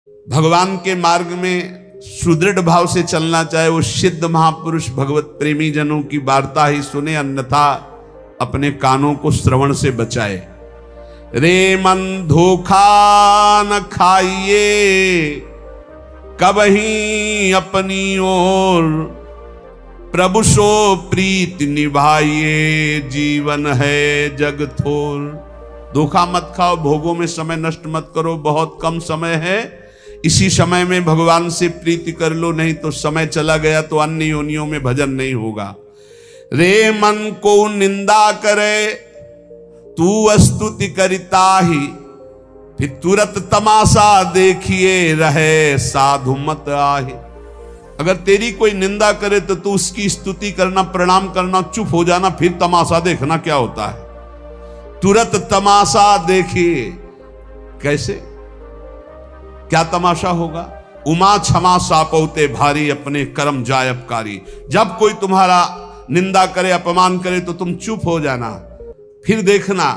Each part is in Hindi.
भगवान के मार्ग में सुदृढ़ भाव से चलना चाहे वो सिद्ध महापुरुष भगवत प्रेमी जनों की वार्ता ही सुने, अन्यथा अपने कानों को श्रवण से बचाए। रे मन धोखा न खाइए कबही अपनी ओर, प्रभु सो प्रीत निभाइए जीवन है जग थोर। धोखा मत खाओ, भोगों में समय नष्ट मत करो, बहुत कम समय है, इसी समय में भगवान से प्रीति कर लो, नहीं तो समय चला गया तो अन्य योनियों में भजन नहीं होगा। रे मन को निंदा करे तू स्तुति करिता ही, फिर तुरंत तमाशा देखिए रहे साधु मत आही। अगर तेरी कोई निंदा करे तो तू उसकी स्तुति करना, प्रणाम करना, चुप हो जाना, फिर तमाशा देखना क्या होता है। तुरंत तमाशा देखिए। कैसे, क्या तमाशा होगा? उमा क्षमा सापौते भारी, अपने कर्म जायबकारी। जब कोई तुम्हारा निंदा करे, अपमान करे तो तुम चुप हो जाना, फिर देखना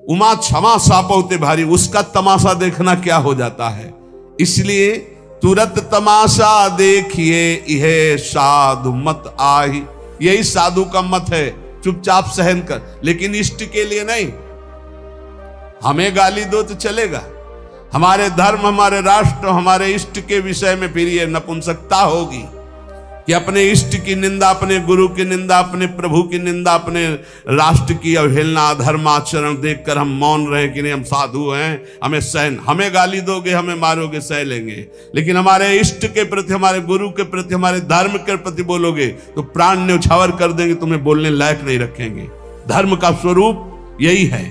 उमा क्षमा सापौते भारी, उसका तमाशा देखना क्या हो जाता है। इसलिए तुरंत तमाशा देखिए यह साधु मत आही। यही साधु का मत है, चुपचाप सहन कर, लेकिन इष्ट के लिए नहीं। हमें गाली दो तो चलेगा, हमारे धर्म, हमारे राष्ट्र, हमारे इष्ट के विषय में फिर ये नपुंसकता होगी कि अपने इष्ट की निंदा, अपने गुरु की निंदा, अपने प्रभु की निंदा, अपने राष्ट्र की अवहेलना, धर्माचरण देखकर हम मौन रहे कि नहीं हम साधु हैं, हमें सहन, हमें गाली दोगे, हमें मारोगे, सह लेंगे, लेकिन हमारे इष्ट के प्रति, हमारे गुरु के प्रति, हमारे धर्म के प्रति बोलोगे तो प्राण न्यौछावर कर देंगे, तुम्हें बोलने लायक नहीं रखेंगे। धर्म का स्वरूप यही है,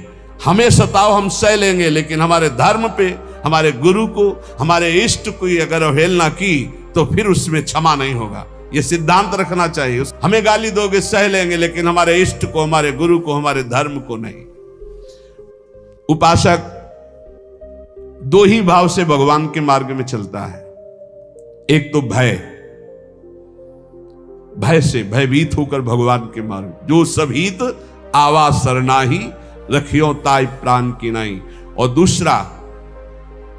हमें सताओ हम सह लेंगे, लेकिन हमारे धर्म पे, हमारे गुरु को, हमारे इष्ट को अगर अवहेलना की तो फिर उसमें क्षमा नहीं होगा। यह सिद्धांत रखना चाहिए। हमें गाली दोगे सह लेंगे, लेकिन हमारे इष्ट को, हमारे गुरु को, हमारे धर्म को नहीं। उपासक दो ही भाव से भगवान के मार्ग में चलता है। एक तो भय, भय से भयभीत होकर भगवान के मार्ग, जो सभीत आवा सरनाही, रखियो ताई प्राण की नहीं। और दूसरा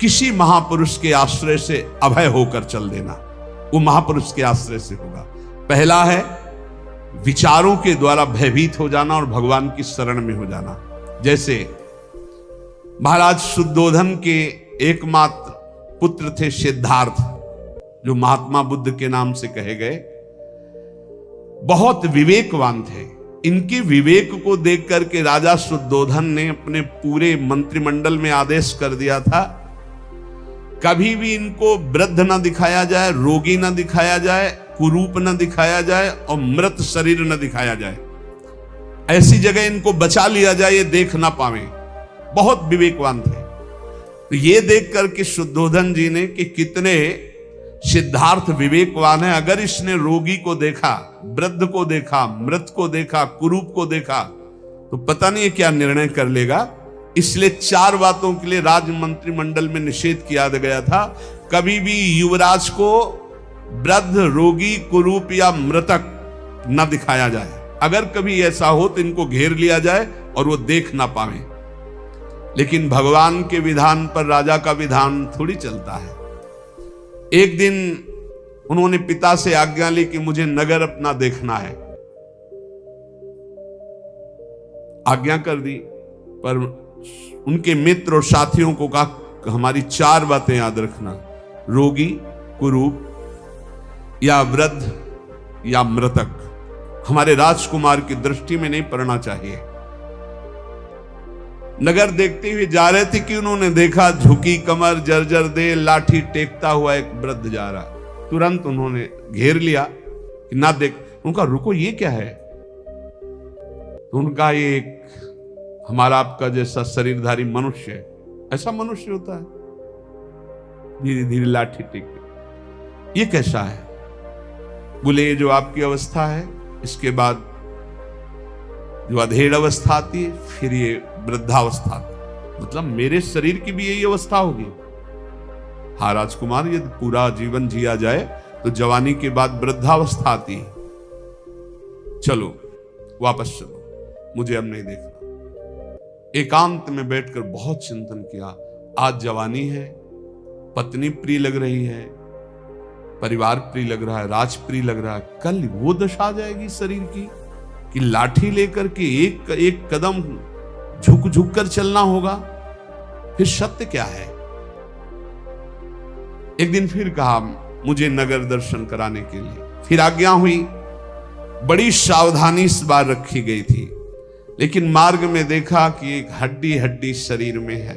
किसी महापुरुष के आश्रय से अभय होकर चल देना, वो महापुरुष के आश्रय से होगा। पहला है विचारों के द्वारा भयभीत हो जाना और भगवान की शरण में हो जाना। जैसे महाराज शुद्धोधन के एकमात्र पुत्र थे सिद्धार्थ, जो महात्मा बुद्ध के नाम से कहे गए, बहुत विवेकवान थे। इनके विवेक को देख करके राजा शुद्धोधन ने अपने पूरे मंत्रिमंडल में आदेश कर दिया था, कभी भी इनको वृद्ध न दिखाया जाए, रोगी न दिखाया जाए, कुरूप न दिखाया जाए और मृत शरीर न दिखाया जाए। ऐसी जगह इनको बचा लिया जाए, ये देख ना पावे। बहुत विवेकवान थे। तो ये देख करके शुद्धोधन जी ने कि कितने सिद्धार्थ विवेकवान है, अगर इसने रोगी को देखा, वृद्ध को देखा, मृत को देखा, कुरूप को देखा, तो पता नहीं क्या निर्णय कर लेगा। इसलिए 4 बातों के लिए राज मंत्रिमंडल में निषेध किया गया था। कभी भी युवराज को वृद्ध, रोगी, कुरूप या मृतक न दिखाया जाए। अगर कभी ऐसा हो तो इनको घेर लिया जाए और वो देख ना पाए। लेकिन भगवान के विधान पर राजा का विधान थोड़ी चलता है। एक दिन उन्होंने पिता से आज्ञा ली कि मुझे नगर अपना देखना है। आज्ञा कर दी, पर उनके मित्र और साथियों को कहा हमारी 4 बातें याद रखना, रोगी, कुरूप या वृद्ध या मृतक हमारे राजकुमार की दृष्टि में नहीं पड़ना चाहिए। नगर देखते हुए जा रहे थे कि उन्होंने देखा झुकी कमर, जर्जर दे, लाठी टेकता हुआ एक वृद्ध जा रहा। तुरंत उन्होंने घेर लिया कि ना देख। उनका रुको, ये क्या है? तो उनका ये एक हमारा आपका जैसा शरीरधारी मनुष्य है, ऐसा मनुष्य होता है, धीरे धीरे लाठी टेक। ये कैसा है? बोले ये जो आपकी अवस्था है, इसके बाद जो अधेड़ अवस्था आती है, फिर ये वृद्धावस्था। मतलब मेरे शरीर की भी यही अवस्था होगी? हाँ राजकुमार, यदि पूरा जीवन जिया जाए तो जवानी के बाद वृद्धावस्था आती है। चलो वापस चलो, मुझे अब नहीं देखना। एकांत में बैठकर बहुत चिंतन किया। आज जवानी है, पत्नी प्रिय लग रही है, परिवार प्रिय लग रहा है, राज प्रिय लग रहा है, कल वो दशा आ जाएगी शरीर की कि लाठी लेकर के एक एक कदम झुक झुक कर चलना होगा। फिर सत्य क्या है? एक दिन फिर कहा मुझे नगर दर्शन कराने के लिए, फिर आज्ञा हुई। बड़ी सावधानी इस बार रखी गई थी, लेकिन मार्ग में देखा कि एक हड्डी हड्डी शरीर में है,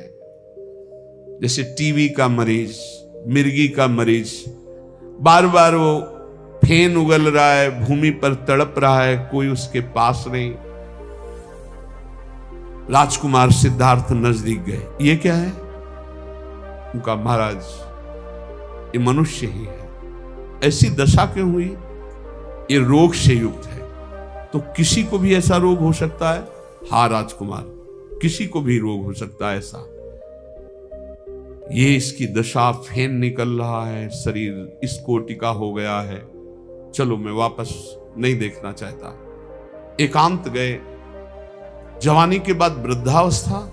जैसे टीबी का मरीज, मिर्गी का मरीज, बार बार वो फेन उगल रहा है, भूमि पर तड़प रहा है, कोई उसके पास नहीं। राजकुमार सिद्धार्थ नजदीक गए, ये क्या है? उनका महाराज ये मनुष्य ही है। ऐसी दशा क्यों हुई? ये रोग से युक्त है। तो किसी को भी ऐसा रोग हो सकता है? हाँ राजकुमार, किसी को भी रोग हो सकता है ऐसा। ये इसकी दशा, फेन निकल रहा है, शरीर इस कोटि का हो गया है, चलो मैं वापस नहीं देखना चाहता। एकांत गए। जवानी के बाद वृद्धावस्था,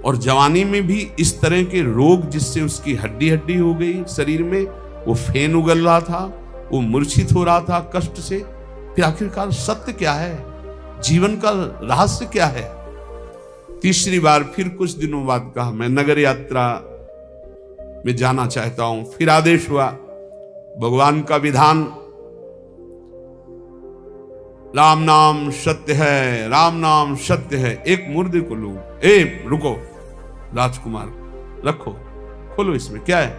और जवानी में भी इस तरह के रोग जिससे उसकी हड्डी हड्डी हो गई शरीर में, वो फेन उगल रहा था, वो मूर्छित हो रहा था कष्ट से। फिर आखिरकार सत्य क्या है? जीवन का रहस्य क्या है? तीसरी बार फिर कुछ दिनों बाद कहा मैं नगर यात्रा में जाना चाहता हूं। फिर आदेश हुआ, भगवान का विधान, राम नाम सत्य है, राम नाम सत्य है। एक मुर्दे को लो, रुको राजकुमार, रखो, खोलो, इसमें क्या है?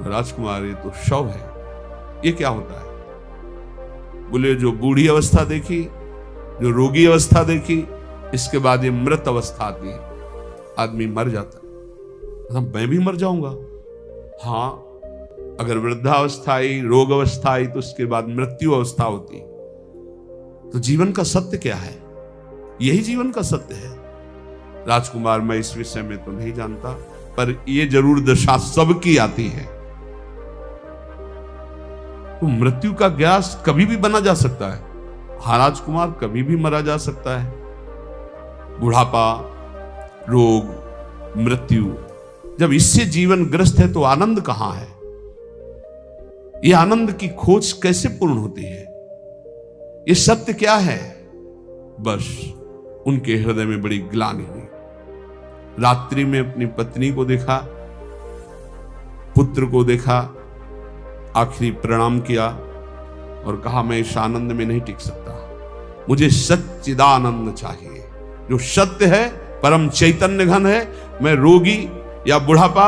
राजकुमार ये तो शव है। ये क्या होता है? बोले जो बूढ़ी अवस्था देखी, जो रोगी अवस्था देखी, इसके बाद ये मृत अवस्था आती है, आदमी मर जाता है। मैं भी मर जाऊंगा? हाँ, अगर वृद्धावस्था आई, रोग अवस्था आई, तो उसके बाद मृत्यु अवस्था होती। तो जीवन का सत्य क्या है? यही जीवन का सत्य है। राजकुमार मैं इस विषय में तो नहीं जानता, पर यह जरूर दशा सबकी आती है। तो मृत्यु का ग्यास कभी भी बना जा सकता है। हाँ राजकुमार, कभी भी मरा जा सकता है। बुढ़ापा, रोग, मृत्यु, जब इससे जीवन ग्रस्त है तो आनंद कहां है? यह आनंद की खोज कैसे पूर्ण होती है? ये सत्य क्या है? बस उनके हृदय में बड़ी ग्लानि हुई। रात्रि में अपनी पत्नी को देखा, पुत्र को देखा, आखिरी प्रणाम किया और कहा मैं इस आनंद में नहीं टिक सकता, मुझे सच्चिदानंद चाहिए, जो सत्य है, परम चैतन्य घन है। मैं रोगी या बुढ़ापा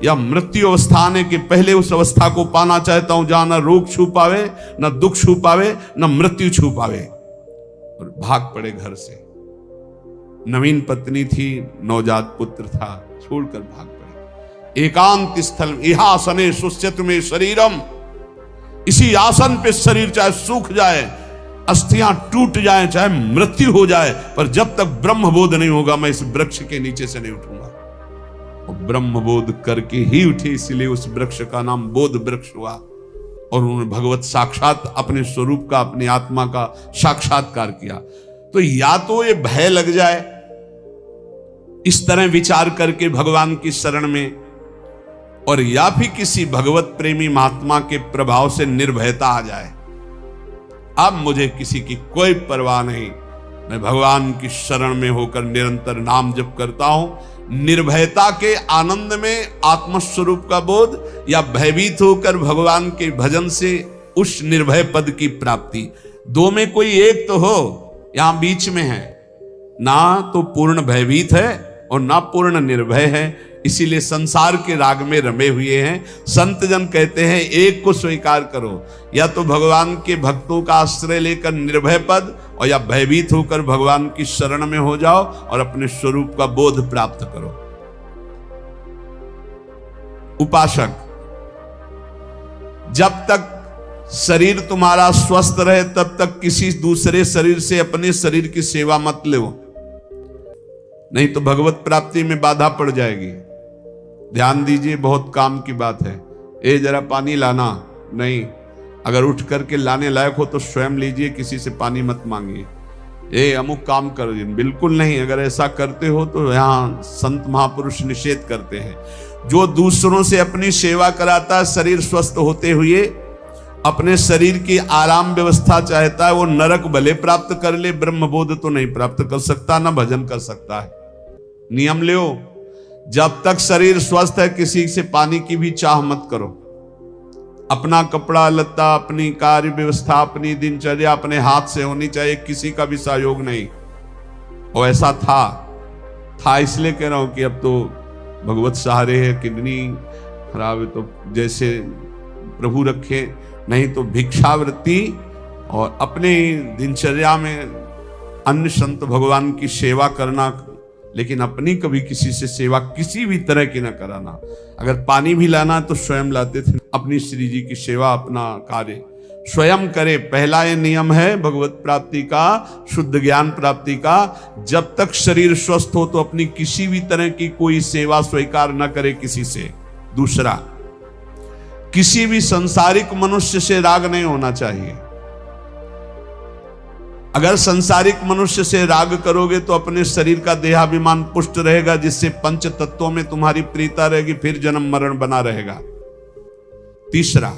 या मृत्यु अवस्था आने के पहले उस अवस्था को पाना चाहता हूं जहां न रोग छू पावे, न दुख छू पावे, न मृत्यु छू पावे। और भाग पड़े घर से। नवीन पत्नी थी, नवजात पुत्र था, छोड़कर भाग पड़े। एकांत स्थल इहासने सुस्यतु में शरीरम, इसी आसन पे शरीर चाहे सूख जाए, अस्थियां टूट जाए, चाहे मृत्यु हो जाए, पर जब तक ब्रह्मबोध नहीं होगा मैं इस वृक्ष के नीचे से नहीं उठूंगा। और ब्रह्मबोध करके ही उठे, इसलिए उस वृक्ष का नाम बोध वृक्ष हुआ। और उन्होंने भगवत साक्षात अपने स्वरूप का, अपनी आत्मा का साक्षात्कार किया। तो या तो ये भय लग जाए इस तरह विचार करके भगवान की शरण में, और या फिर किसी भगवत प्रेमी महात्मा के प्रभाव से निर्भयता आ जाए। अब मुझे किसी की कोई परवाह नहीं, मैं भगवान की शरण में होकर निरंतर नाम जप करता हूं। निर्भयता के आनंद में आत्मस्वरूप का बोध, या भयभीत होकर भगवान के भजन से उस निर्भय पद की प्राप्ति। दो में कोई एक तो हो, यहां बीच में है, ना तो पूर्ण भयभीत है और ना पूर्ण निर्भय है। इसीलिए संसार के राग में रमे हुए हैं। संत जन कहते हैं एक को स्वीकार करो, या तो भगवान के भक्तों का आश्रय लेकर निर्भय पद, और या भयभीत होकर भगवान की शरण में हो जाओ और अपने स्वरूप का बोध प्राप्त करो। उपासक, जब तक शरीर तुम्हारा स्वस्थ रहे तब तक किसी दूसरे शरीर से अपने शरीर की सेवा मत लो, नहीं तो भगवत प्राप्ति में बाधा पड़ जाएगी। ध्यान दीजिए, बहुत काम की बात है। ए जरा पानी लाना, नहीं, अगर उठ करके लाने लायक हो तो स्वयं लीजिए, किसी से पानी मत मांगिए। ये अमुक काम कर, बिल्कुल नहीं। अगर ऐसा करते हो तो यहाँ संत महापुरुष निषेध करते हैं। जो दूसरों से अपनी सेवा कराता है, शरीर स्वस्थ होते हुए अपने शरीर की आराम व्यवस्था चाहता है, वो नरक भले प्राप्त कर ले, ब्रह्मबोध तो नहीं प्राप्त कर सकता, ना भजन कर सकता है। नियम लो, जब तक शरीर स्वस्थ है किसी से पानी की भी चाह मत करो। अपना कपड़ा लत्ता, अपनी कार्य व्यवस्था, अपनी दिनचर्या अपने हाथ से होनी चाहिए, किसी का भी सहयोग नहीं। और ऐसा था इसलिए कह रहा हूं कि अब तो भगवत सहारे है, किडनी खराब है तो जैसे प्रभु रखे, नहीं तो भिक्षावृत्ति और अपने दिनचर्या में अन्य संत भगवान की सेवा करना, लेकिन अपनी कभी किसी से सेवा किसी भी तरह की न कराना। अगर पानी भी लाना तो स्वयं लाते थे। अपनी श्री जी की सेवा, अपना कार्य स्वयं करे। पहला ये नियम है भगवत प्राप्ति का, शुद्ध ज्ञान प्राप्ति का। जब तक शरीर स्वस्थ हो तो अपनी किसी भी तरह की कोई सेवा स्वीकार न करे किसी से। दूसरा, किसी भी संसारिक मनुष्य से राग नहीं होना चाहिए। अगर संसारिक मनुष्य से राग करोगे तो अपने शरीर का देहाभिमान पुष्ट रहेगा, जिससे पंच तत्वों में तुम्हारी प्रीता रहेगी, फिर जन्म मरण बना रहेगा। तीसरा,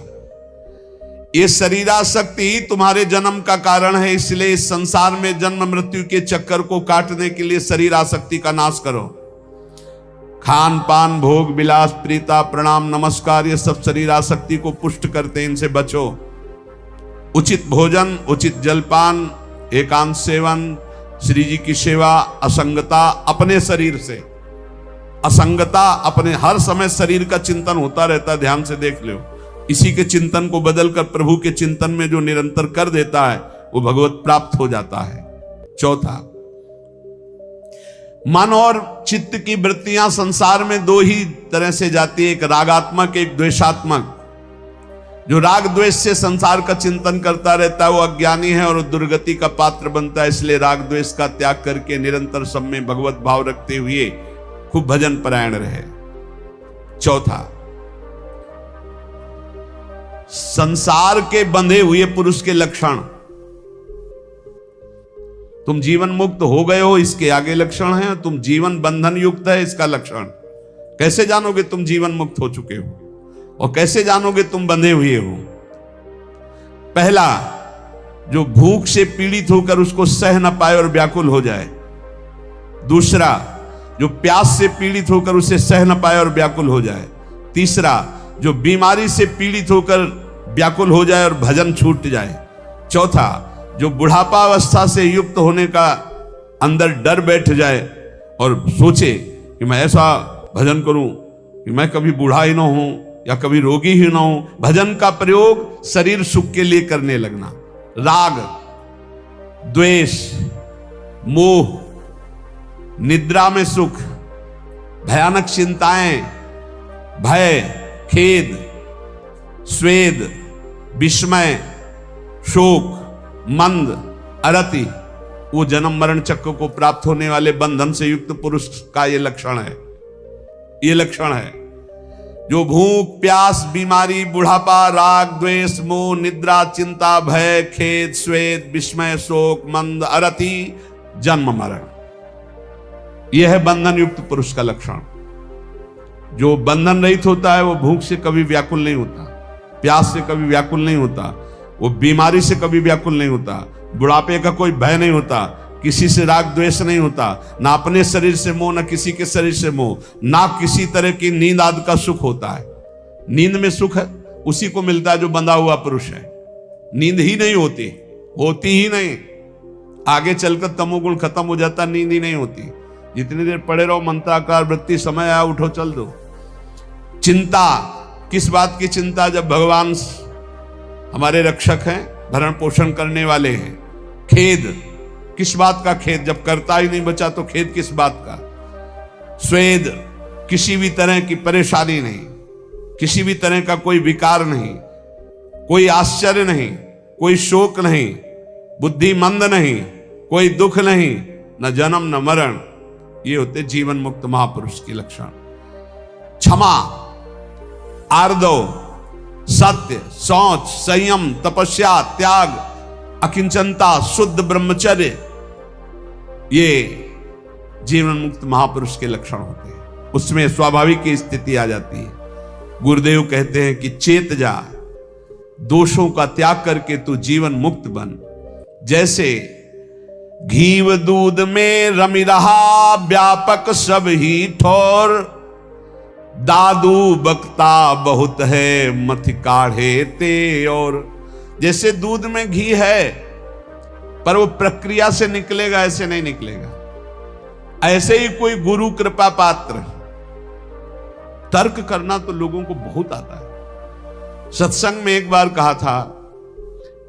ये शरीरासक्ति ही तुम्हारे जन्म का कारण है, इसलिए इस संसार में जन्म मृत्यु के चक्कर को काटने के लिए शरीर आसक्ति का नाश करो। खान पान, भोग विलास, प्रीता, प्रणाम, नमस्कार, ये सब शरीर आसक्ति को पुष्ट करते हैं, इनसे बचो। उचित भोजन, उचित जलपान, एकांत सेवन, श्री जी की सेवा, असंगता अपने शरीर से। असंगता अपने, हर समय शरीर का चिंतन होता रहता, ध्यान से देख लो। इसी के चिंतन को बदलकर प्रभु के चिंतन में जो निरंतर कर देता है वो भगवत प्राप्त हो जाता है। चौथा, मन और चित्त की वृत्तियां संसार में दो ही तरह से जाती है, एक रागात्मक, एक द्वेषात्मक। जो राग द्वेष से संसार का चिंतन करता रहता है वो अज्ञानी है और दुर्गति का पात्र बनता है। इसलिए राग द्वेष का त्याग करके निरंतर सब में भगवत भाव रखते हुए खूब भजन परायण रहे। चौथा, संसार के बंधे हुए पुरुष के लक्षण। तुम जीवन मुक्त हो गए हो, इसके आगे लक्षण है। तुम जीवन बंधन युक्त है, इसका लक्षण। कैसे जानोगे तुम जीवन मुक्त हो चुके हो, और कैसे जानोगे तुम बंधे हुए हो? पहला, जो भूख से पीड़ित होकर उसको सह न पाए और व्याकुल हो जाए। दूसरा, जो प्यास से पीड़ित होकर उसे सह न पाए और व्याकुल हो जाए। तीसरा, जो बीमारी से पीड़ित होकर व्याकुल हो जाए और भजन छूट जाए। चौथा, जो बुढ़ापा अवस्था से युक्त होने का अंदर डर बैठ जाए और सोचे कि मैं ऐसा भजन करूं कि मैं कभी बूढ़ा ही ना हूं या कभी रोगी ही ना हूं। भजन का प्रयोग शरीर सुख के लिए करने लगना। राग, द्वेष, मोह, निद्रा में सुख, भयानक चिंताएं, भय, खेद, स्वेद, विस्मय, शोक, मंद, अरति, वो जन्म मरण चक्र को प्राप्त होने वाले बंधन से युक्त पुरुष का ये लक्षण है। ये लक्षण है जो भूख, प्यास, बीमारी, बुढ़ापा, राग, द्वेष, मोह, निद्रा, चिंता, भय, खेद, स्वेद, विस्मय, शोक, मंद, अरति, जन्म मरण, यह है बंधन युक्त पुरुष का लक्षण। जो बंधन रहित होता है वो भूख से कभी व्याकुल नहीं होता, प्यास से कभी व्याकुल नहीं होता, वो बीमारी से कभी व्याकुल नहीं होता, बुढ़ापे का कोई भय नहीं होता, किसी से राग द्वेष नहीं होता, ना अपने शरीर से मोह, ना किसी के शरीर से मोह, ना किसी तरह की नींद आदि का सुख होता है। नींद में सुख है उसी को मिलता है जो बंधा हुआ पुरुष है। नींद ही नहीं होती ही नहीं। आगे चलकर तमोगुण खत्म हो जाता, नींद ही नहीं होती। जितनी देर पड़े रहो मंत्राकार वृत्ति, समय आया उठो चल दो। चिंता, किस बात की चिंता? जब भगवान हमारे रक्षक हैं, भरण पोषण करने वाले हैं। खेद, किस बात का खेद? जब करता ही नहीं बचा तो खेद किस बात का? स्वेद, किसी भी तरह की परेशानी नहीं, किसी भी तरह का कोई विकार नहीं, कोई आश्चर्य नहीं, कोई शोक नहीं, बुद्धि मंद नहीं, कोई दुख नहीं, न जन्म न मरण। ये होते जीवन मुक्त महापुरुष के लक्षण। क्षमा, आर्दव, सत्य, शौच, संयम, तपस्या, त्याग, अकिंचनता, शुद्ध ब्रह्मचर्य, ये जीवन मुक्त महापुरुष के लक्षण होते हैं। उसमें स्वाभाविक की स्थिति आ जाती है। गुरुदेव कहते हैं कि चेत जा, दोषों का त्याग करके तू जीवन मुक्त बन। जैसे घीव दूध में रमी रहा व्यापक सब ही ठोर, दादू बकता बहुत है मथ काढ़े ते और। जैसे दूध में घी है पर वो प्रक्रिया से निकलेगा, ऐसे नहीं निकलेगा। ऐसे ही कोई गुरु कृपा पात्र, तर्क करना तो लोगों को बहुत आता है। सत्संग में एक बार कहा था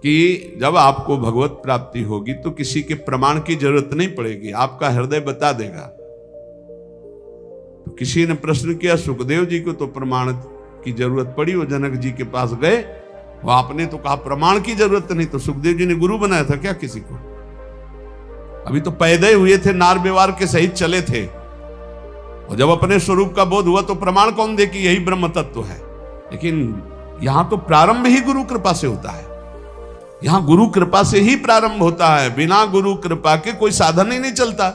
कि जब आपको भगवत प्राप्ति होगी तो किसी के प्रमाण की जरूरत नहीं पड़ेगी, आपका हृदय बता देगा। तो किसी ने प्रश्न किया, सुखदेव जी को तो प्रमाण की जरूरत पड़ी, वो जनक जी के पास गए, वो आपने तो कहा प्रमाण की जरूरत नहीं, तो सुखदेव जी ने गुरु बनाया था क्या किसी को? अभी तो पैदा ही हुए थे, नार व्यवहार के सहित चले थे, और जब अपने स्वरूप का बोध हुआ तो प्रमाण कौन दे कि यही ब्रह्म तत्व है? लेकिन यहां तो प्रारंभ ही गुरु कृपा से होता है। यहां गुरु कृपा से ही प्रारंभ होता है, बिना गुरु कृपा के कोई साधन ही नहीं चलता।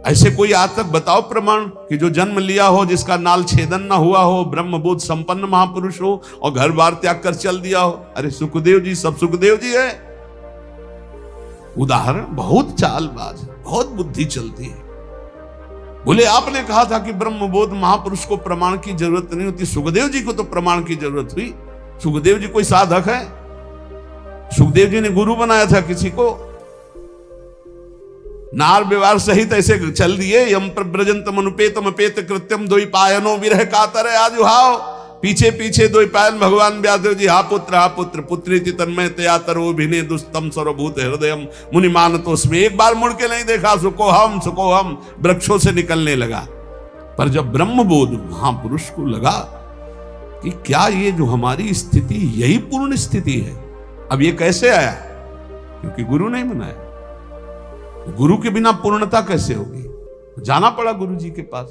ऐसे कोई आज तक बताओ प्रमाण कि जो जन्म लिया हो, जिसका नाल छेदन ना हुआ हो, ब्रह्मबोध संपन्न महापुरुष हो और घर बार त्याग कर चल दिया हो। अरे सुखदेव जी, सब सुखदेव जी है उदाहरण। बहुत चालबाज, बहुत बुद्धि चलती है। बोले आपने कहा था कि ब्रह्मबोध महापुरुष को प्रमाण की जरूरत नहीं होती, सुखदेव जी को तो प्रमाण की जरूरत हुई। सुखदेव जी कोई साधक है? सुखदेव जी ने गुरु बनाया था किसी को? नार व्यवहार सहित ऐसे चल दिए। यम प्रव्रजंतम अनुपेतम अपेत कृत्यम द्वि पायनो विरह कातर आजुहाव। पीछे पीछे द्वि पायन भगवान व्यासदेव जी, हा पुत्र पुत्री तन्मय तयातरो भिने दुस्तम सर्वभूत हृदयम मुनिमान तो उसमें एक बार मुड़ के नहीं देखा, सुको हम वृक्षों से निकलने लगा। पर जब ब्रह्मबोध महापुरुष को लगा कि क्या ये जो हमारी स्थिति यही पूर्ण स्थिति है, अब ये कैसे आया? क्योंकि गुरु नहीं बनाया। गुरु के बिना पूर्णता कैसे होगी? जाना पड़ा गुरु जी के पास,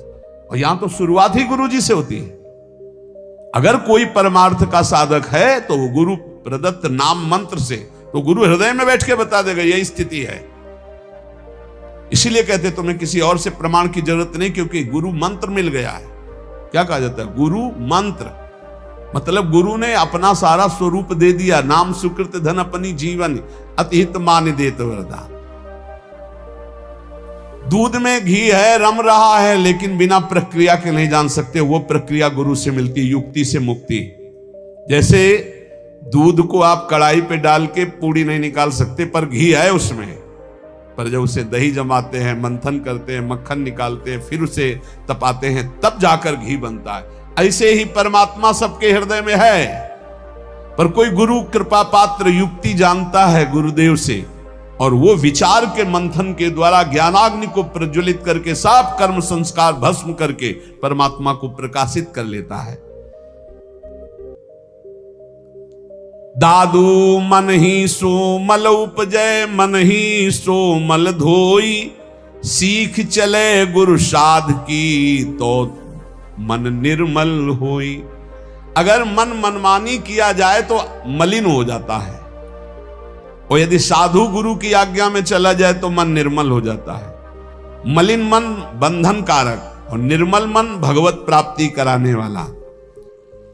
और यहां तो शुरुआत ही गुरु जी से होती है। अगर कोई परमार्थ का साधक है तो वो गुरु प्रदत्त नाम मंत्र से, तो गुरु हृदय में बैठ के बता देगा यही स्थिति है। इसीलिए कहते तुम्हें किसी और से प्रमाण की जरूरत नहीं, क्योंकि गुरु मंत्र मिल गया है। क्या कहा जाता है? गुरु मंत्र, मतलब गुरु ने अपना सारा स्वरूप दे दिया। नाम सुकृत धन अपनी जीवन अतिहित मान देत वरदा। दूध में घी है, रम रहा है, लेकिन बिना प्रक्रिया के नहीं जान सकते। वो प्रक्रिया गुरु से मिलती, युक्ति से मुक्ति। जैसे दूध को आप कढ़ाई पे डाल के पूड़ी नहीं निकाल सकते, पर घी है उसमें। पर जब उसे दही जमाते हैं, मंथन करते हैं, मक्खन निकालते हैं, फिर उसे तपाते हैं, तब जाकर घी बनता है। ऐसे ही परमात्मा सबके हृदय में है, पर कोई गुरु कृपा पात्र युक्ति जानता है गुरुदेव से, और वो विचार के मंथन के द्वारा ज्ञानाग्नि को प्रज्वलित करके साफ कर्म संस्कार भस्म करके परमात्मा को प्रकाशित कर लेता है। दादू मन ही सो मल उपजय, मन ही सो मल धोई। सीख चले गुरु साध की तो मन निर्मल होई। अगर मन मनमानी किया जाए तो मलिन हो जाता है, और यदि साधु गुरु की आज्ञा में चला जाए तो मन निर्मल हो जाता है। मलिन मन बंधन कारक, और निर्मल मन भगवत प्राप्ति कराने वाला।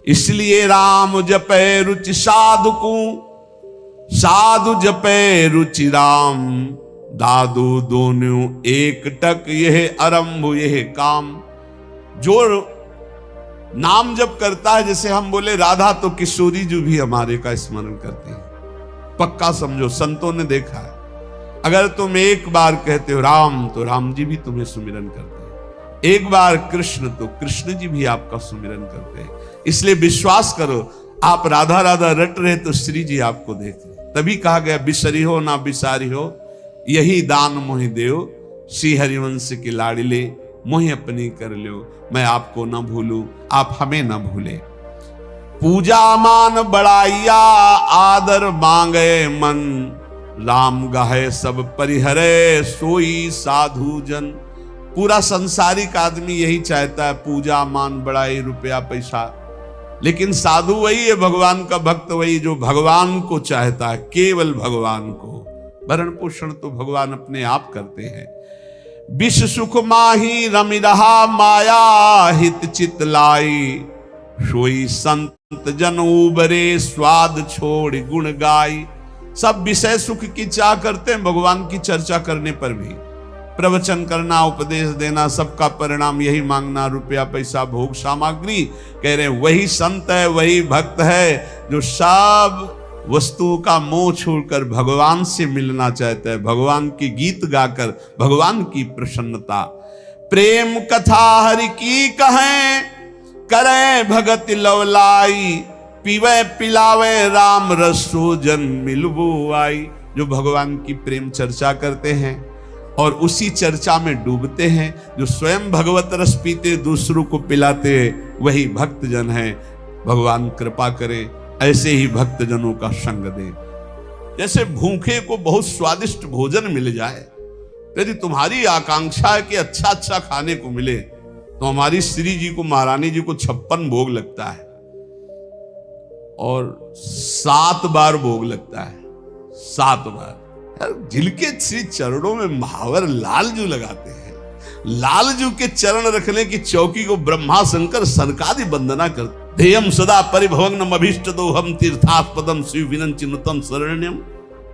इसलिए राम जपे रुचि साधु को, साधु जपे रुचि राम। दादू दोनों एक टक यह आरंभ यह काम। जो नाम जप करता है, जैसे हम बोले राधा, तो किशोरी जी भी हमारे का स्मरण करती है। पक्का समझो, संतों ने देखा है। अगर तुम एक बार कहते हो राम, तो राम जी भी तुम्हें सुमिरन करते हैं। एक बार कृष्ण, तो कृष्ण जी भी आपका सुमिरन करते हैं। इसलिए विश्वास करो, आप राधा राधा रट रहे तो श्री जी आपको देख रहे। तभी कहा गया बिसरी हो ना बिसारी हो, यही दान मोहि देव। श्री हरिवंश की लाड़िले मोहि अपनी कर लो। मैं आपको ना भूलूं, आप हमें ना भूले। पूजा मान बढ़ाइया आदर मांगे मन। राम गाहे सब परिहरे सोई साधु जन। पूरा संसारिक आदमी यही चाहता है, पूजा मान बढ़ाई, रुपया पैसा। लेकिन साधु वही है, भगवान का भक्त वही, जो भगवान को चाहता है, केवल भगवान को। भरण पोषण तो भगवान अपने आप करते हैं। विष सुख माही रमि रहा माया हित चित लाई, सोई संत जन उबरे स्वाद छोड़ गुण गाई। सब विषय सुख की चाह करते हैं, भगवान की चर्चा करने पर भी प्रवचन करना, उपदेश देना, सबका परिणाम यही मांगना, रुपया पैसा भोग सामग्री। कह रहे हैं वही संत है, वही भक्त है जो सब वस्तुओं का मोह छोड़कर भगवान से मिलना चाहता है, भगवान की गीत गाकर भगवान की प्रसन्नता। प्रेम कथा हरि की कहें, करें भगत लवलाई, पीवे पिलावे राम रसो जन मिलबो आई। जो भगवान की प्रेम चर्चा करते हैं और उसी चर्चा में डूबते हैं, जो स्वयं भगवत रस पीते दूसरों को पिलाते, वही भक्त जन है। भगवान कृपा करे, ऐसे ही भक्त जनों का संग दे। जैसे भूखे को बहुत स्वादिष्ट भोजन मिल जाए, यदि तुम्हारी आकांक्षा है कि अच्छा अच्छा खाने को मिले, तो हमारी श्री जी को, महारानी जी को 56 भोग लगता है और 7 बार भोग लगता है, 7 बार। जिनके श्री चरणों में महावर लालजू लगाते हैं, लालजू के चरण रखने की चौकी को ब्रह्मा शंकर सनकादि वंदना करते। ध्येयम सदा परिभवग्नम अभीष्ट दोहम तीर्थास्पदम शिव विनंचिनुतम शरण्यम।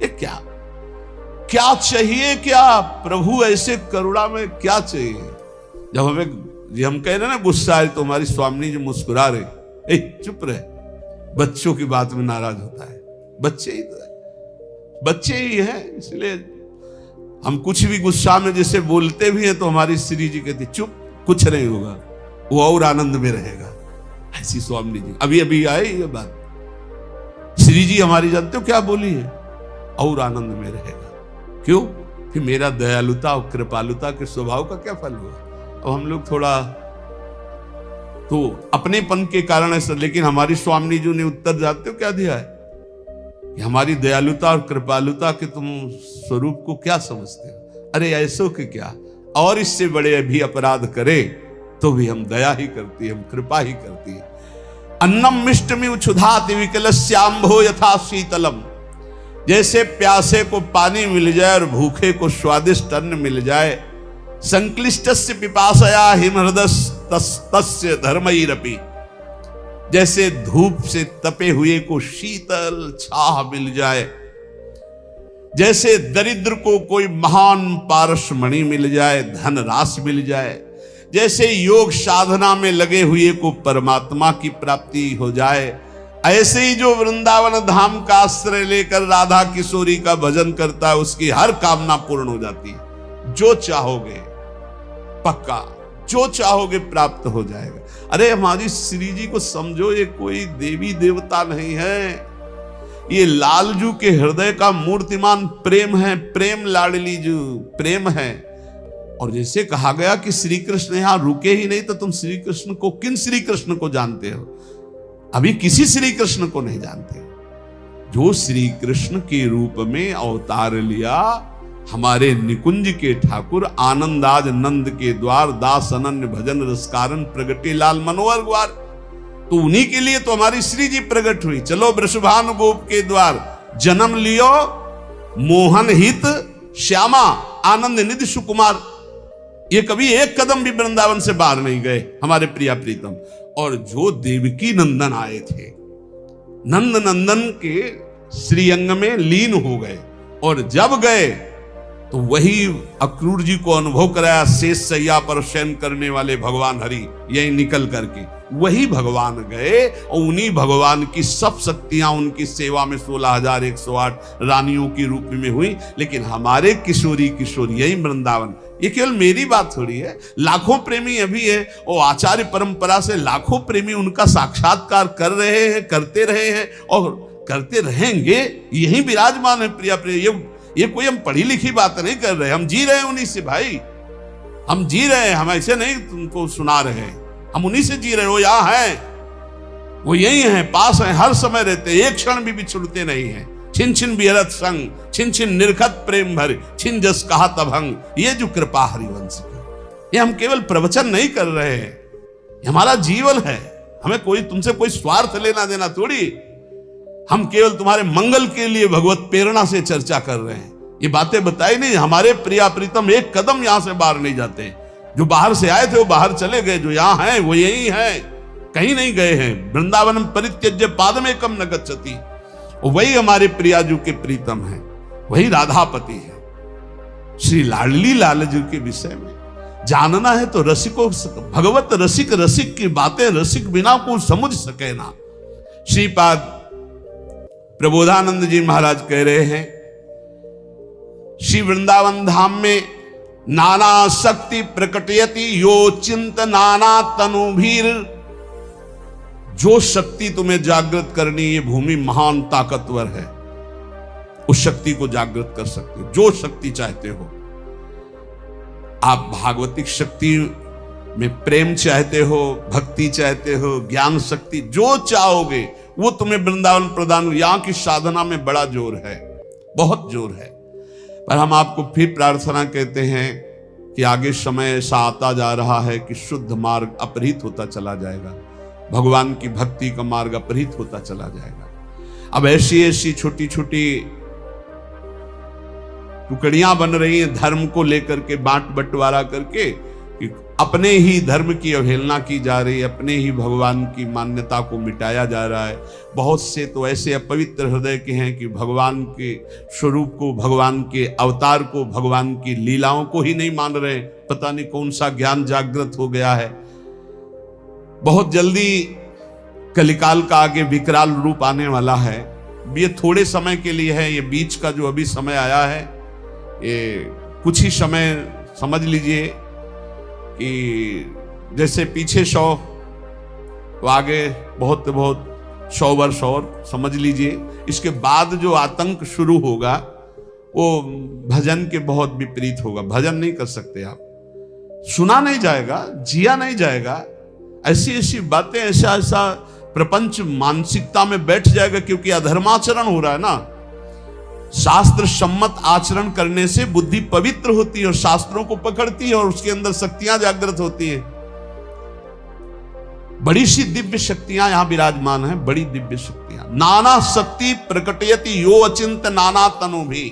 ये क्या क्या चाहिए, क्या प्रभु ऐसे करुणा में क्या चाहिए? जब हम कह रहे ना गुस्सा है, तो हमारी स्वामी जी मुस्कुरा रहे, चुप रहे, बच्चों की बात में नाराज होता है। बच्चे ही तो है, बच्चे ही है, इसलिए हम कुछ भी गुस्सा में जैसे बोलते भी हैं तो हमारी श्री जी कहती चुप, कुछ नहीं होगा, वो और आनंद में रहेगा। ऐसी स्वामी जी अभी अभी आए ये बात, श्री जी हमारी जानते हो क्या बोली है? और आनंद में रहेगा। क्यों? कि मेरा दयालुता और कृपालुता के स्वभाव का क्या फल हुआ? अब हम लोग थोड़ा तो अपनेपन के कारण ऐसा, लेकिन हमारी स्वामी जी ने उत्तर जानते हो क्या दिया है? कि हमारी दयालुता और कृपालुता के तुम स्वरूप को क्या समझते हो? अरे ऐसो के क्या, और इससे बड़े भी अपराध करे तो भी हम दया ही करती है, हम कृपा ही करती है। अन्नम मिष्टमिव क्षुधाति विकलस्याम्भो यथा शीतलम। जैसे प्यासे को पानी मिल जाए और भूखे को स्वादिष्ट अन्न मिल जाए, संक्लिष्टस्य पिपासया हिमहृदस्तस्य धर्मैरपि। जैसे धूप से तपे हुए को शीतल छाह मिल जाए, जैसे दरिद्र को कोई महान पारसमणि मिल जाए, धन राशि मिल जाए, जैसे योग साधना में लगे हुए को परमात्मा की प्राप्ति हो जाए, ऐसे ही जो वृंदावन धाम का आश्रय लेकर राधा किशोरी का भजन करता है, उसकी हर कामना पूर्ण हो जाती है। जो चाहोगे पक्का, जो चाहोगे प्राप्त हो जाएगा। अरे हमारी श्री जी को समझो, ये कोई देवी देवता नहीं है, ये लालजू के हृदय का मूर्तिमान प्रेम है, प्रेम लाडली जू प्रेम है। और जैसे कहा गया कि श्री कृष्ण यहां रुके ही नहीं, तो तुम श्री कृष्ण को, किन श्री कृष्ण को जानते हो? अभी किसी श्री कृष्ण को नहीं जानते। जो श्री कृष्ण के रूप में अवतार लिया, हमारे निकुंज के ठाकुर, आनंदाज नंद के द्वार, दास अनन्य भजन रस कारण प्रगटे लाल मनोहर ग्वार। तो उन्हीं के लिए तो हमारी श्री जी प्रकट हुई। चलो वृषभानु गोप के द्वार, जन्म लियो मोहन हित श्यामा, आनंद निधि सुकुमार। ये कभी एक कदम भी वृंदावन से बाहर नहीं गए हमारे प्रिया प्रीतम। और जो देवकी नंदन आए थे, नंद नंदन के श्रीअंग में लीन हो गए, और जब गए तो वही अक्रूर जी को अनुभव कराया, शेष सैया पर शयन करने वाले भगवान हरि, यही निकल करके वही भगवान गए, और उन्हीं भगवान की सब शक्तियां उनकी सेवा में 16,108 रानियों की रूप में हुई। लेकिन हमारे किशोरी किशोर यही वृंदावन, ये केवल मेरी बात थोड़ी है, लाखों प्रेमी अभी है, और आचार्य परंपरा से लाखों प्रेमी उनका साक्षात्कार कर रहे हैं, करते रहे हैं और करते रहेंगे। यही विराजमान है प्रिया प्रिय। ये कोई हम पढ़ी लिखी बात नहीं कर रहे, हम जी रहे हैं उन्हीं से भाई, हम जी रहे हैं, हम ऐसे नहीं तुमको सुना रहे हैं, हम उन्हीं से जी रहे हैं। वो यहाँ है, वो यही है, पास है, हर समय रहते, एक क्षण भी बिछुड़ते नहीं है। छिन छिन बिहरत संग, छिन छिन निरखत प्रेम भर, छिन जस कहा तभंग। ये जो कृपा हरिवंश की, ये हम केवल प्रवचन नहीं कर रहे हैं, ये हमारा जीवन है। हमें कोई तुमसे कोई स्वार्थ लेना देना थोड़ी, हम केवल तुम्हारे मंगल के लिए भगवत प्रेरणा से चर्चा कर रहे हैं। ये बातें बताई नहीं। हमारे प्रिया प्रीतम एक कदम यहां से बाहर नहीं जाते। जो बाहर से आए थे वो बाहर चले गए, जो यहां हैं वो यही हैं, कहीं नहीं गए हैं। वृंदावन परित्यज्य पादमेकम न गच्छति, वही हमारे प्रियाजू के प्रीतम हैं, वही राधापति है। श्री लाडली लाल जी के विषय में जानना है तो रसिकों, भगवत रसिक रसिक की बातें रसिक बिना को समझ सके ना। श्रीपाद प्रबोधानंद जी महाराज कह रहे हैं, श्री वृंदावन धाम में नाना शक्ति प्रकटयति यो चिंत नाना तनुभीर। जो शक्ति तुम्हें जागृत करनी, ये भूमि महान ताकतवर है, उस शक्ति को जागृत कर सकते हो, जो शक्ति चाहते हो आप। भागवतिक शक्ति में प्रेम चाहते हो, भक्ति चाहते हो, ज्ञान शक्ति, जो चाहोगे वो तुम्हें वृंदावन प्रदान। यहां की साधना में बड़ा जोर है, बहुत जोर है। पर हम आपको फिर प्रार्थना कहते हैं कि आगे समय ऐसा आता जा रहा है कि शुद्ध मार्ग अपहृत होता चला जाएगा, भगवान की भक्ति का मार्ग अपहृत होता चला जाएगा। अब ऐसी ऐसी छोटी छोटी टुकड़ियां बन रही हैं धर्म को लेकर के, बांट बंटवारा करके, कि अपने ही धर्म की अवहेलना की जा रही है, अपने ही भगवान की मान्यता को मिटाया जा रहा है। बहुत से तो ऐसे अपवित्र हृदय के हैं कि भगवान के स्वरूप को, भगवान के अवतार को, भगवान की लीलाओं को ही नहीं मान रहे। पता नहीं कौन सा ज्ञान जागृत हो गया है। बहुत जल्दी कलिकाल का आगे विकराल रूप आने वाला है। ये थोड़े समय के लिए है, ये बीच का जो अभी समय आया है, ये कुछ ही समय समझ लीजिए कि जैसे पीछे 100 तो आगे बहुत बहुत 100 वर्ष और समझ लीजिए। इसके बाद जो आतंक शुरू होगा वो भजन के बहुत विपरीत होगा। भजन नहीं कर सकते आप, सुना नहीं जाएगा, जिया नहीं जाएगा, ऐसी ऐसी बातें, ऐसा ऐसा प्रपंच मानसिकता में बैठ जाएगा, क्योंकि अधर्माचरण हो रहा है ना। शास्त्र सम्मत आचरण करने से बुद्धि पवित्र होती है और शास्त्रों को पकड़ती है और उसके अंदर शक्तियां जागृत होती है। बड़ी सी दिव्य शक्तियां यहां विराजमान हैं, बड़ी दिव्य शक्तियां। नाना शक्ति प्रकटयति यो अचिंत नाना तनु भी।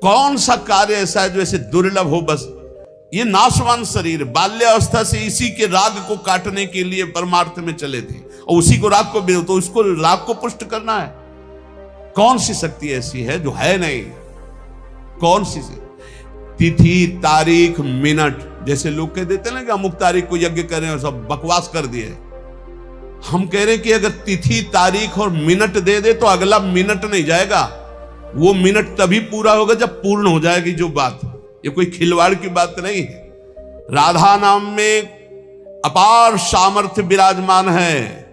कौन सा कार्य ऐसा है जो ऐसे दुर्लभ हो? बस ये नाशवान शरीर, बाल्यावस्था से इसी के राग को काटने के लिए परमार्थ में चले थे और उसी को राग को, तो उसको राग को पुष्ट करना है। कौन सी शक्ति ऐसी है जो है नहीं? कौन सी तिथि तारीख मिनट, जैसे लोग कह देते ना कि अमुक तारीख को यज्ञ करें और सब बकवास कर दिए। हम कह रहे कि अगर तिथि तारीख और मिनट दे दे तो अगला मिनट नहीं जाएगा, वो मिनट तभी पूरा होगा जब पूर्ण हो जाएगी जो बात। ये कोई खिलवाड़ की बात नहीं है। राधा नाम में अपार सामर्थ्य विराजमान है।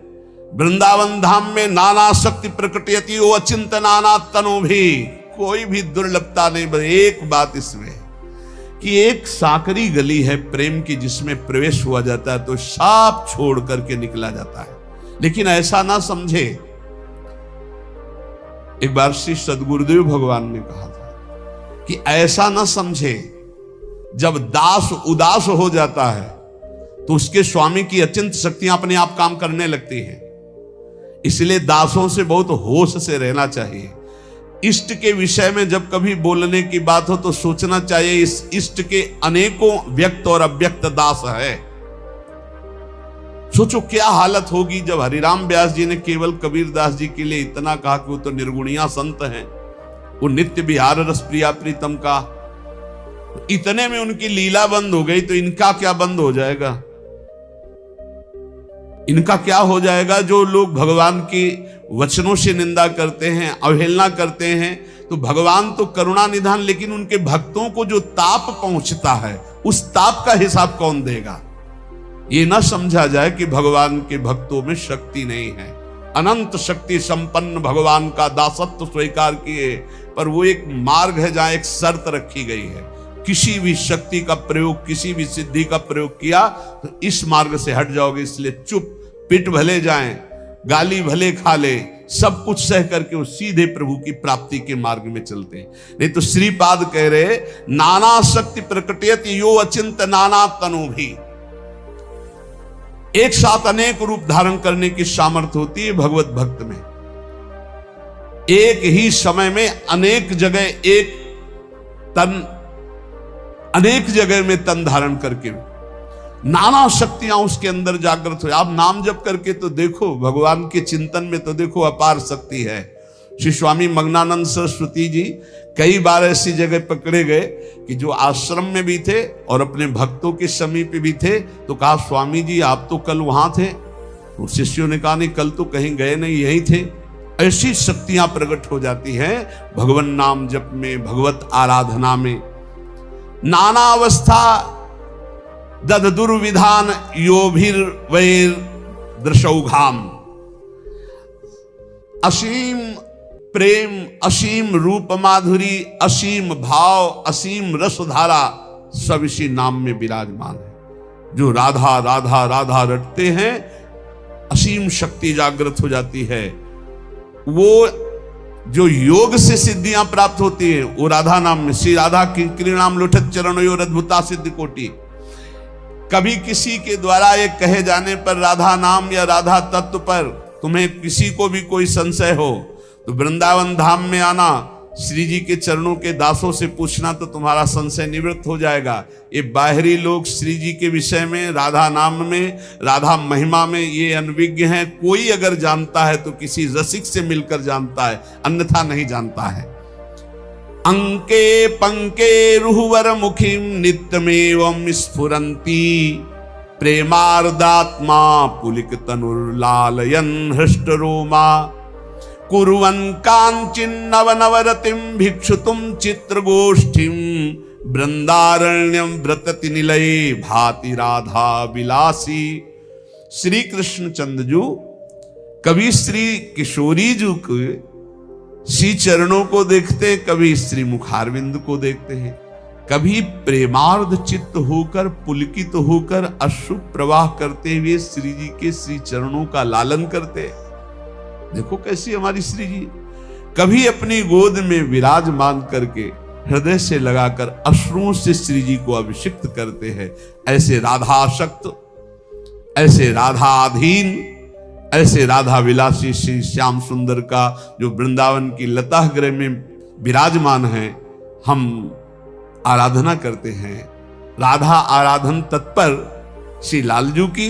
वृंदावन धाम में नाना शक्ति प्रकटयति वो अचिंत नाना तनु भी। कोई भी दुर्लभता नहीं। एक बात इसमें कि एक साकरी गली है प्रेम की, जिसमें प्रवेश हुआ जाता है तो साफ छोड़ करके निकला जाता है। लेकिन ऐसा ना समझे। एक बार श्री सदगुरुदेव भगवान ने कहा था कि ऐसा ना समझे, जब दास उदास हो जाता है तो उसके स्वामी की अचिंत शक्तियां अपने आप काम करने लगती हैं। इसलिए दासों से बहुत होश से रहना चाहिए। इष्ट के विषय में जब कभी बोलने की बात हो तो सोचना चाहिए इस इष्ट के अनेकों व्यक्त और अव्यक्त दास है। सोचो क्या हालत होगी जब हरिराम व्यास जी ने केवल कबीर दास जी के लिए इतना कहा कि वो तो निर्गुणिया संत हैं, वो नित्य विहार रस प्रिया प्रीतम का, इतने में उनकी लीला बंद हो गई तो इनका क्या बंद हो जाएगा? इनका क्या हो जाएगा? जो लोग भगवान की वचनों से निंदा करते हैं, अवहेलना करते हैं, तो भगवान तो करुणा निधान, लेकिन उनके भक्तों को जो ताप पहुंचता है उस ताप का हिसाब कौन देगा? ये ना समझा जाए कि भगवान के भक्तों में शक्ति नहीं है। अनंत शक्ति संपन्न भगवान का दासत्व स्वीकार किए, पर वो एक मार्ग है जहां एक शर्त रखी गई है। किसी भी शक्ति का प्रयोग, किसी भी सिद्धि का प्रयोग किया तो इस मार्ग से हट जाओगे। इसलिए चुप, पिट भले जाएं, गाली भले खा ले, सब कुछ सह करके वो सीधे प्रभु की प्राप्ति के मार्ग में चलते हैं। नहीं तो श्रीपाद कह रहे नाना शक्ति प्रकटयति यो अचिंत नाना तनु भी। एक साथ अनेक रूप धारण करने की सामर्थ्य होती है भगवत भक्त में। एक ही समय में अनेक जगह में तन धारण करके नाना शक्तियां उसके अंदर जागृत हो। आप नाम जप करके तो देखो, भगवान के चिंतन में तो देखो अपार शक्ति है। श्री स्वामी मग्नानंद सरस्वती जी कई बार ऐसी जगह पकड़े गए कि जो आश्रम में भी थे और अपने भक्तों के समीप भी थे, तो कहा स्वामी जी आप तो कल वहां थे। तो शिष्यों ने कहा नहीं, कल तो कहीं गए नहीं, यहीं थे। ऐसी शक्तियां प्रकट हो जाती हैं भगवान नाम जप में, भगवत आराधना में। नाना अवस्था दद दुर्विधान योभिर वैर दृशौघाम। असीम प्रेम, असीम रूप माधुरी, असीम भाव, असीम रसधारा सब इसी नाम में विराजमान है। जो राधा राधा राधा रटते हैं, असीम शक्ति जागृत हो जाती है। वो जो योग से सिद्धियां प्राप्त होती है वो राधा नाम में। श्री राधा किंकरी नाम लोठत चरणों अद्भुता सिद्धि कोटि। कभी किसी के द्वारा एक कहे जाने पर राधा नाम या राधा तत्व पर तुम्हें किसी को भी कोई संशय हो तो वृंदावन धाम में आना, श्री जी के चरणों के दासों से पूछना, तो तुम्हारा संशय निवृत्त हो जाएगा। ये बाहरी लोग श्री जी के विषय में, राधा नाम में, राधा महिमा में ये अनविज्ञ हैं। कोई अगर जानता है तो किसी रसिक से मिलकर जानता है, अन्यथा नहीं जानता है। अंके पंके रुहुवर मुखिम नित्यमेवं स्फुरंती प्रेमार्दात्मा पुलिक तनुर्लालयन हृष्ट रोमा कुर्वन् कांचिन नव नवरतिम भिक्षुतुम चित्रगोष्ठीम वृंदारण्यम व्रतति निलये भाति राधा विलासी। श्री कृष्ण चंद्र कभी श्री किशोरी जी के श्री चरणों को देखते हैं, कभी श्री मुखारविंद को देखते हैं, कभी प्रेमार्ध चित्त होकर पुलकित होकर अश्रु प्रवाह करते हुए श्री जी के श्री चरणों का लालन करते हैं। देखो कैसी हमारी श्री जी। कभी अपनी गोद में विराजमान करके हृदय से लगाकर अश्रुओं से श्री जी को अभिषिक्त करते हैं। ऐसे राधाशक्त, ऐसे राधा अधीन, ऐसे राधा विलासी श्री श्याम सुंदर का जो वृंदावन की लता गृह में विराजमान है, हम आराधना करते हैं। राधा आराधन तत्पर श्री लालजू की,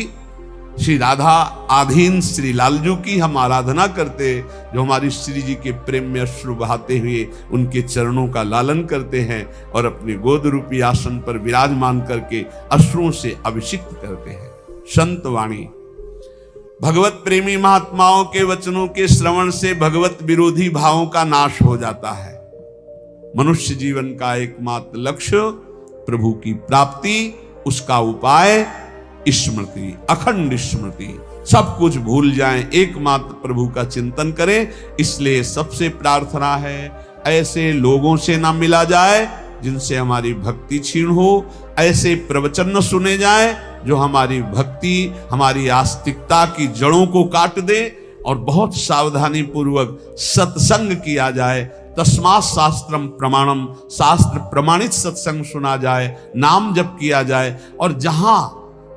श्री राधा आधीन श्री लालजू की हम आराधना करते, जो हमारी श्री जी के प्रेम में अश्रु बहाते हुए उनके चरणों का लालन करते हैं और अपने गोद रूपी आसन पर विराजमान करके अश्रुओं से अभिषिक्त करते हैं। संत वाणी। भगवत प्रेमी महात्माओं के वचनों के श्रवण से भगवत विरोधी भावों का नाश हो जाता है। मनुष्य जीवन का एकमात्र लक्ष्य प्रभु की प्राप्ति, उसका उपाय स्मृति, अखंड स्मृति। सब कुछ भूल जाएं, एकमात्र प्रभु का चिंतन करें। इसलिए सबसे प्रार्थना है ऐसे लोगों से ना मिला जाए जिनसे हमारी भक्ति छीन हो, ऐसे प्रवचन न सुने जाए जो हमारी भक्ति, हमारी आस्तिकता की जड़ों को काट दे, और बहुत सावधानी पूर्वक सत्संग किया जाए। तस्मात् शास्त्रम प्रमाणम, शास्त्र प्रमाणित सत्संग सुना जाए, नाम जप किया जाए। और जहां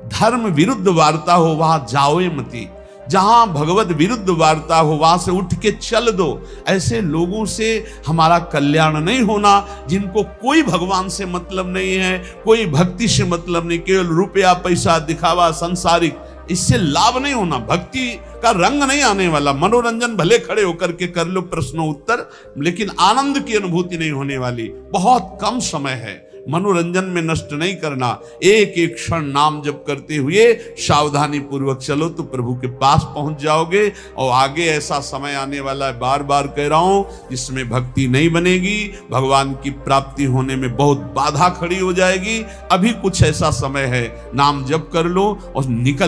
धर्म विरुद्ध वार्ता हो वहां जाओ मती, जहां भगवत विरुद्ध वार्ता हो वहां से उठ के चल दो। ऐसे लोगों से हमारा कल्याण नहीं होना, जिनको कोई भगवान से मतलब नहीं है, कोई भक्ति से मतलब नहीं, केवल रुपया पैसा दिखावा संसारिक, इससे लाभ नहीं होना। भक्ति का रंग नहीं आने वाला। मनोरंजन भले खड़े होकर के कर लो प्रश्नों उत्तर, लेकिन आनंद की अनुभूति नहीं होने वाली। बहुत कम समय है, मनोरंजन में नष्ट नहीं करना। एक एक क्षण नाम जप करते हुए सावधानी पूर्वक चलो तो प्रभु के पास पहुंच जाओगे। और आगे ऐसा समय आने वाला है, बार बार कह रहा हूं, जिसमें भक्ति नहीं बनेगी, भगवान की प्राप्ति होने में बहुत बाधा खड़ी हो जाएगी। अभी कुछ ऐसा समय है, नाम जप कर लो और निकल